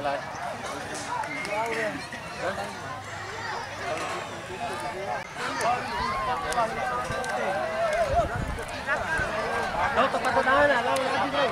Đâu tepat tahan lah, lawan lagi bro.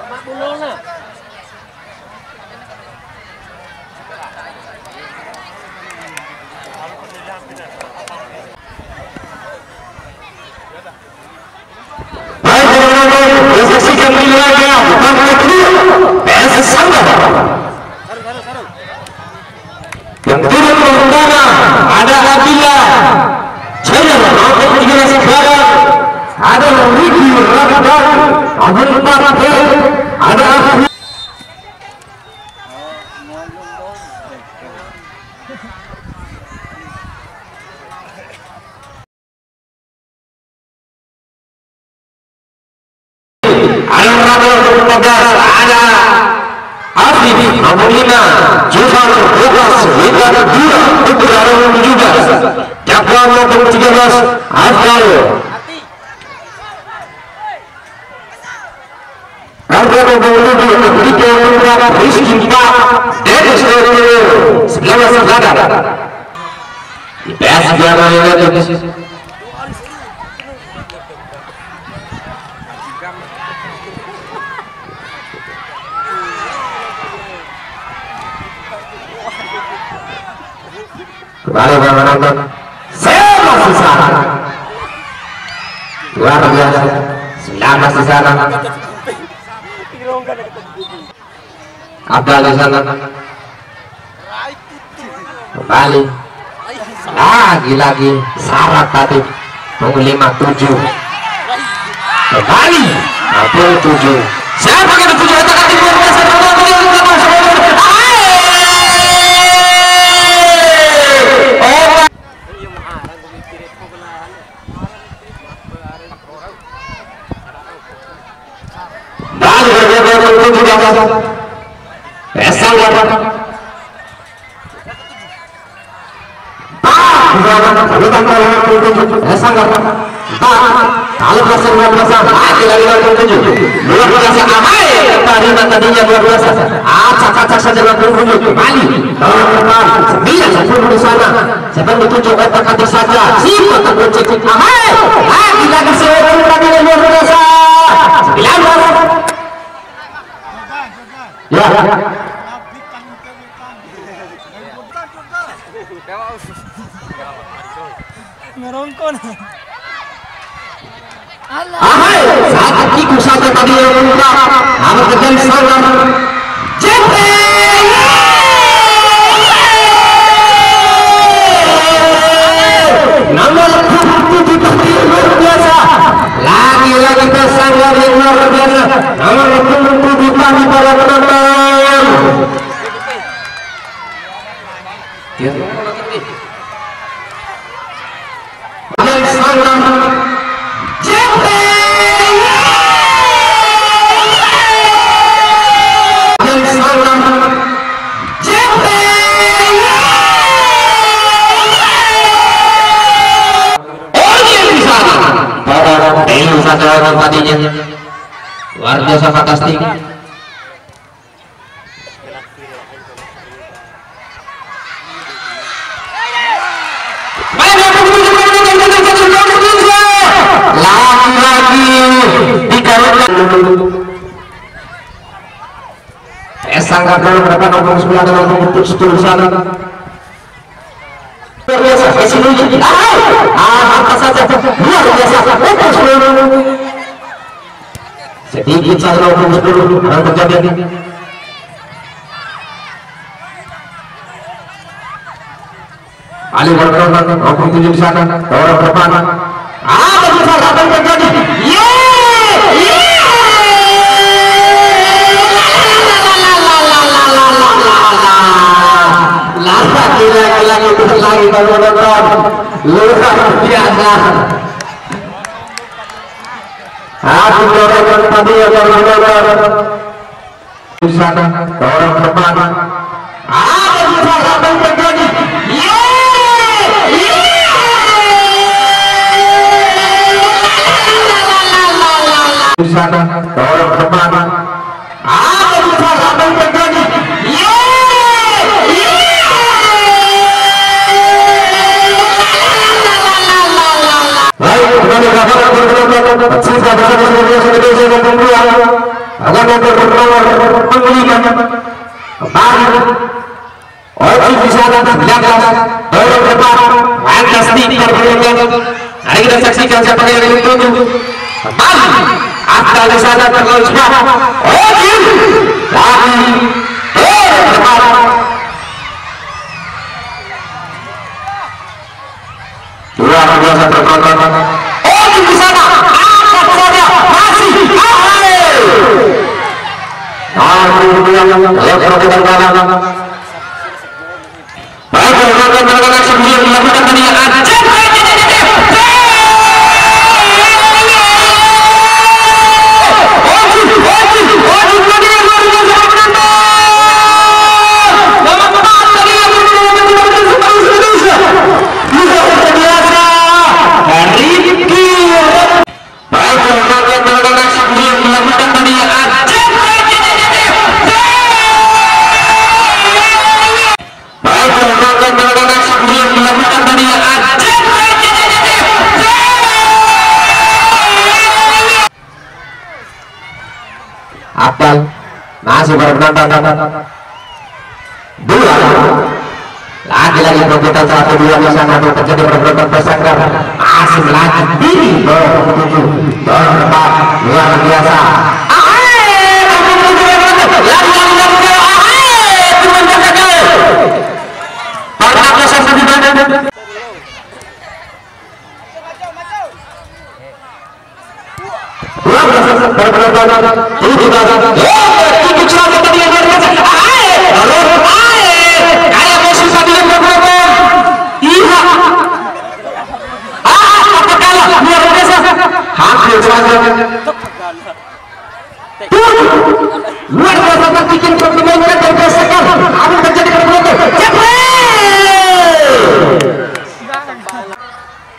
Mak bulong na. Saksikan wilayah PSS Sanggar yang turun ke utara ada Abdillah Jaya Rakyat 13 Barat, ada Riki Ramadhan Abdul Fatih, ada ada Afif Amulina Jufar Lukas Witan Dura Udrarung 17 Jakwa nomor 13 Afdal Harga nomor 7 Dito Putra Rizky Pak Dennis Rodrio 19 Barat IPS Biara United kembali menonton saya masih sana luar biasa 19 di sana Abdal di sana kembali lagi syarat tadi tunggu 57 kembali 57 siapa yang 7 atas timur kalau berhasil luar biasa lagi luar biasa amai tadinya luar biasa acak-acak saja kembali sembilan di sana siapa yang ditunjuk kata saja siapa terkunci amai lagi seorang lagi luar biasa 19 ya ngerongkon. Ahai, saat akiku saja tadi yang mengungkap nama kejam salam Jepre nama lebih tadi luar biasa lagi-lagi kesanggar yang luar biasa nama lebih tadi para penonton luar biasa fantastik lagi-lagi dikarenakan Sanggar dulu berapa nomor 9 dalam nomor 10 sana luar biasa Esiluji apa saja luar biasa sedikit saja nomor 10 orang terjadi Ali berkorban nomor 7 di sana orang depan ada besar apa yang terjadi lagi baru nonton luar biasa aku dorong tadi yang baru nonton di sana orang depan ada besar apa yang terjadi sana, dorong ke depan. Ada bisa sampai terjadi. Baik, kembali ke dalam cinta bersama Indonesia dan Indonesia akan memperoleh pengulihan kembali. Oke, di sana 19 dorong ke depan, fantastik pergerakan. Mari kita saksikan siapa yang dituju. Kembali, Atta di sana terloncat. Oke, lagi dorong ke depan. Luar biasa terkontrol. Oke, di sana angkat saja masih akhir. Abdal masih berpenantang dua lagi-lagi perbuatan 1-2 di sana terjadi perbuatan tersangka masih lagi diri luar biasa.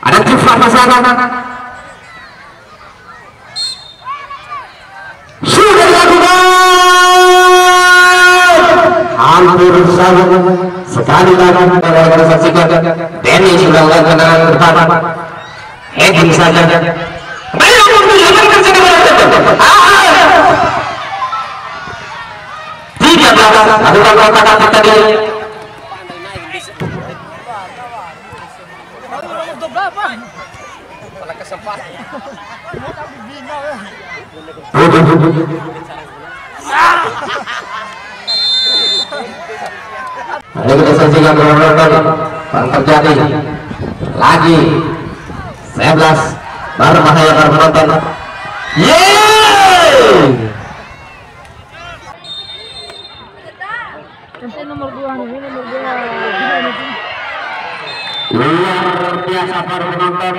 Ada cifat masalah sudah dilakukan hampir sama sekali lagi kita saksikan Denny sudah melakukan depan heading saja tidak lakukan kata-kata tadi. Mari kita saksikan yang terjadi lagi 11 berbahaya penonton. Nomor 2 nih, nomor 2. Luar biasa para penonton.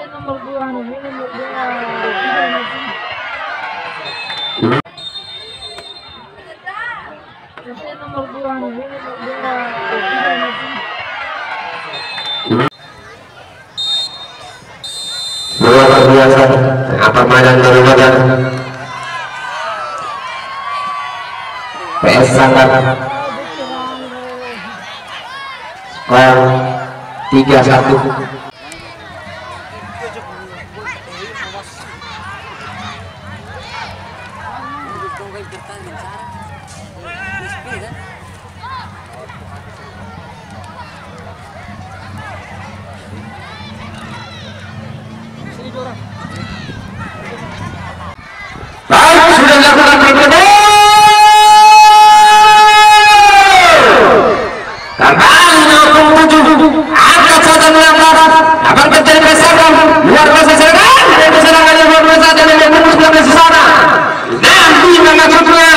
Nomor 2 nih, nomor 2. Nomor 2 nih, nomor 2. Luar biasa apa mainan dari badan PS sangat skor 3-1. Baik, sudah dilakukan pergerakan. Kembali 67. Angkat saja melangkah. Akan terjadi keserangan. Luar biasa serangan. Dan keserangannya luar biasa dan yang memutus dari sana. Nanti mengacungnya.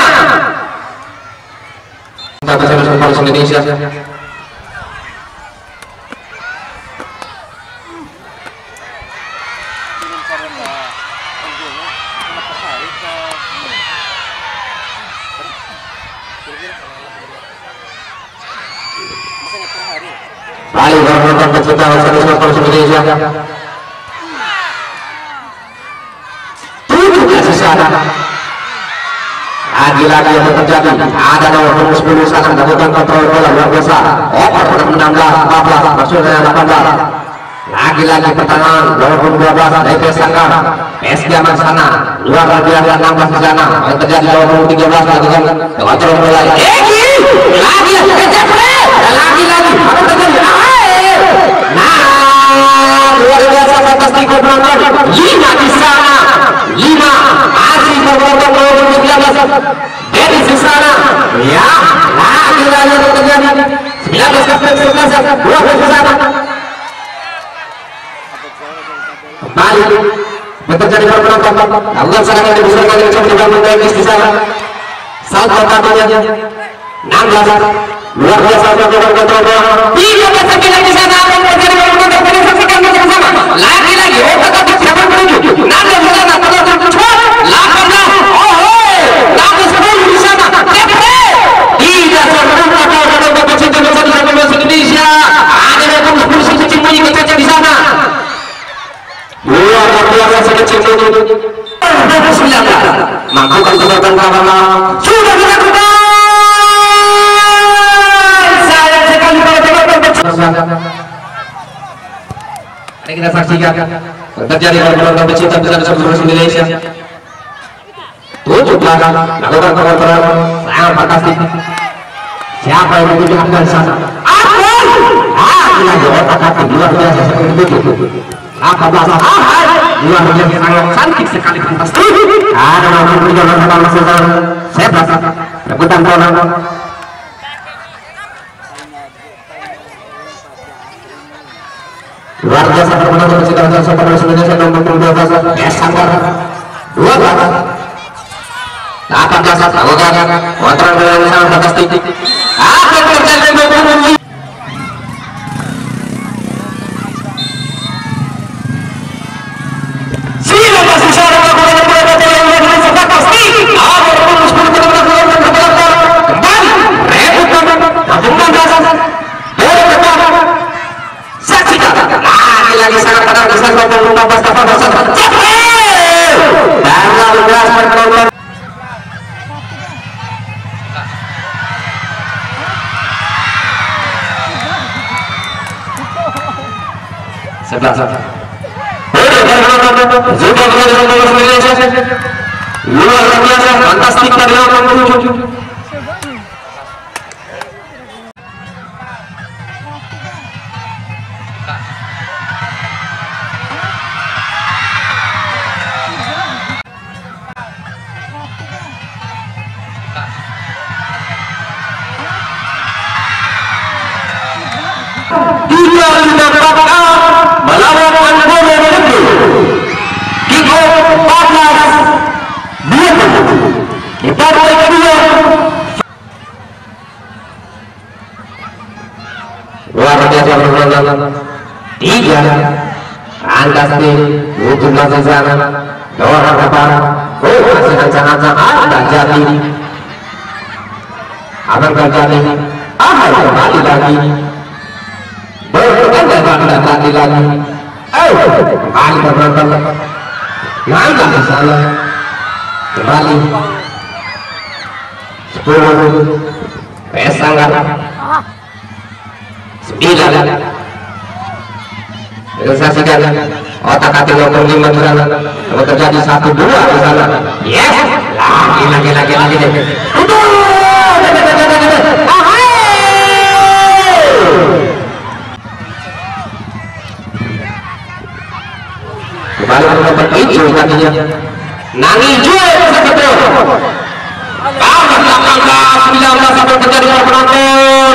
Kita bersama Indonesia. Kali menonton pecinta sepak Indonesia. 7 sisa. Lagi-lagi yang terjadi ada nomor 10 sangat melakukan kontrol bola luar biasa. Oper 16, 14, maksudnya 18. Lagi-lagi pertahanan nomor 12 dari Pesangka PSG aman sana luar biasa 16 di sana. Yang terjadi nomor 13 melakukan kontrol bola. Lagi-lagi apa terjadi? Nah, luar biasa fantastik penonton. 5 di sana. 5 masih memotong nomor 19 dari di sana. Ya, lagi-lagi yang terjadi 19 kapten 11 12 di sana. Kembali terjadi penonton. Allah sangat dibesarkan dengan coba dibangun teknis di sana. Salto kakinya 16 luar biasa melakukan kontrol bola. 13 sekali di sana terjadi penonton. Saksikan bersama. Lagi-lagi otak-atik siapa menuju. 16 di sana penonton. 18 tapi 10 di sana. Tidak sempurna penonton pecinta bola di sepak bola Indonesia. Ada yang 10 sembunyi kecil di sana. Luar biasa sekecil itu 19 melakukan penonton pertama sudah dilakukan. Sayang sekali para penonton. Mari kita saksikan terjadi penonton pecinta besar sepak bola Indonesia. 7 belakang melakukan penonton sangat fantastik. Siapa yang menuju dari sana? Lagi otak-atik luar biasa seperti itu. 18 luar biasa sangat cantik sekali fantastik. Ada nomor 3 masuk saya berasa rebutan bola. Luar biasa permainan pecinta sepak bola Indonesia nomor 12 Pesangka 12 18 lakukan kontrol bola yang sangat fantastik. Apa yang terjadi dengan lagi sangat tenang di sana 15 kapal bersama dan lalu belas penonton. Sebelah luar biasa fantastik dari orang menuju. Melawan Angola Negeri kick-off 14 di babak kedua. Luar biasa penonton 3 fantastik 17 di sana 2 harapan masih ancang-ancang ada jadi akan terjadi kembali lagi berkembang tadi lagi. Kembali penonton langkah di sana kembali 10 Pesangka 9. Kita saksikan otak-atik nomor 5 di sana. Kalau terjadi 1-2 di sana. Yes, lagi deh. Kembali menonton hijau kakinya. Nang hijau betul. Kalah 18 sampai terjadi penonton.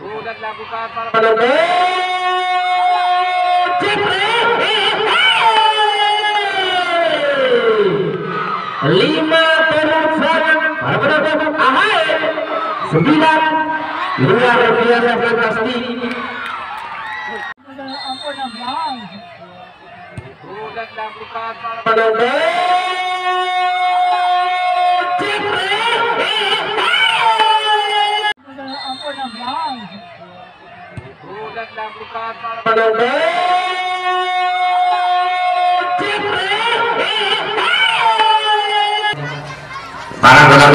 Sudah dilakukan para penonton. 5 para penonton. 9 luar biasa fantastik. Sudah dilakukan para penonton. Ampun Barang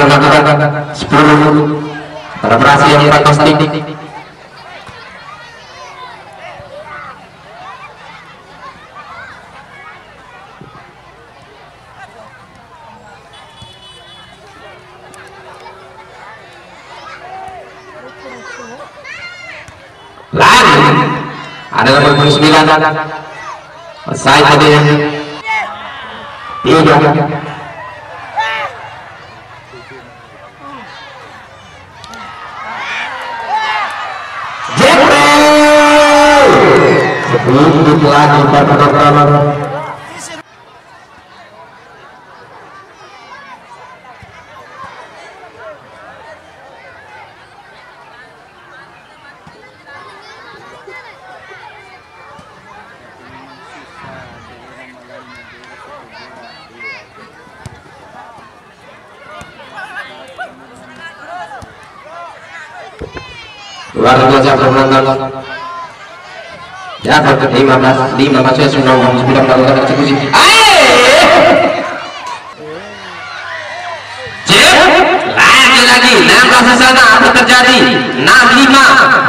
melakukan 10 operasi yang fantastik. Lari ada nomor 9 saya tadi 3 untuk lagi pertama. Luar biasa penonton. Ya, 15 masuk sudah melakukan eksekusi. Lagi 16 ke sana apa terjadi? 65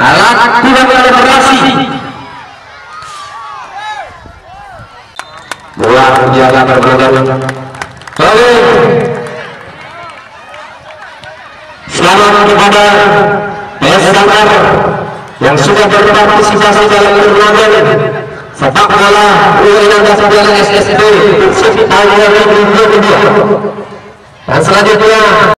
alat kurang operasi. Bola berjalan berjalan. Selamat kepada peserta yang sudah berpartisipasi dalam turnamen sepak bola U16 SSB tahun 2022. Dan selanjutnya